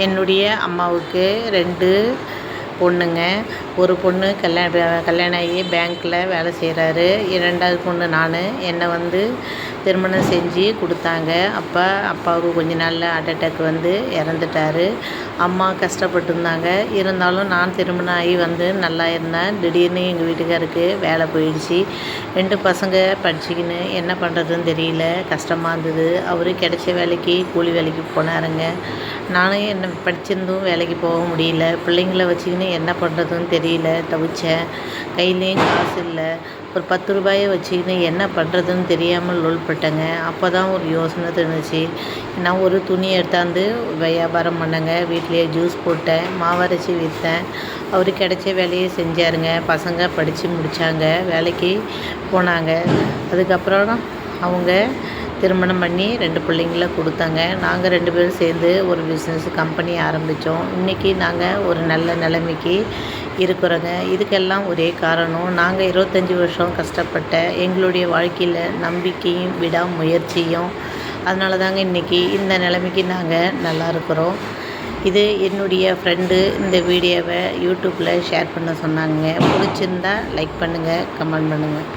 என்னுடைய அம்மாவுக்கு 2 பொண்ணுங்க. ஒரு பொண்ணு கல்யாணம் ஆகி பேங்க்கில் வேலை செய்கிறாரு. 2வது பொண்ணு நான். என்னை திருமணம் செஞ்சு கொடுத்தாங்க. அப்பாவுக்கு கொஞ்ச நாளில் ஹார்ட் அட்டாக் இறந்துட்டார். அம்மா கஷ்டப்பட்டுருந்தாங்க. இருந்தாலும் நான் திருமணம் ஆகி நல்லா இருந்தேன். திடீர்னு எங்கள் வீட்டுக்காருக்கு வேலை போயிடுச்சு. 2 பசங்க படிச்சுக்கின்னு என்ன பண்ணுறதுன்னு தெரியல, கஷ்டமாக இருந்தது. அவர் கிடைச்ச வேலைக்கு கூலி வேலைக்கு போனாருங்க. நானும் என்ன படிச்சிருந்தும் வேலைக்கு போக முடியல. பிள்ளைங்கள வச்சுக்கின்னு என்ன பண்ணுறதுன்னு தெரியல, தவிச்சேன். கையிலையும் காசு இல்லை. ஒரு 10 ரூபாயை வச்சுக்கின்னு என்ன பண்ணுறதுன்னு தெரியாமல் லோல்பட்டேங்க. அப்போ தான் ஒரு யோசனை தோணுச்சு. நான் ஒரு துணி எடுத்தாந்து வியாபாரம் பண்ணேங்க. வீட்டிலேயே ஜூஸ் போட்டேன், மாவரைச்சி விற்றேன். அவர் கிடைச்ச வேலையை செஞ்சாருங்க. பசங்க படித்து முடித்தாங்க, வேலைக்கு போனாங்க. அதுக்கப்புறம் அவங்க திருமணம் பண்ணி 2 பிள்ளைங்கள கொடுத்தாங்க. நாங்கள் 2 பேரும் சேர்ந்து ஒரு பிஸ்னஸ் கம்பெனி ஆரம்பித்தோம். இன்றைக்கி நாங்கள் ஒரு நல்ல நிலைமைக்கு இருக்கிறோங்க. இதுக்கெல்லாம் ஒரே காரணம், நாங்கள் 25 வருஷம் கஷ்டப்பட்ட எங்களுடைய வாழ்க்கையில் நம்பிக்கையும் விடாமுயற்சியும். அதனால தாங்க இன்றைக்கி இந்த நிலைமைக்கு நாங்கள் நல்லா இருக்கிறோம். இது என்னுடைய ஃப்ரெண்டு இந்த வீடியோவை யூடியூப்பில் ஷேர் பண்ண சொன்னாங்க. பிடிச்சிருந்தா லைக் பண்ணுங்கள், கமெண்ட் பண்ணுங்கள்.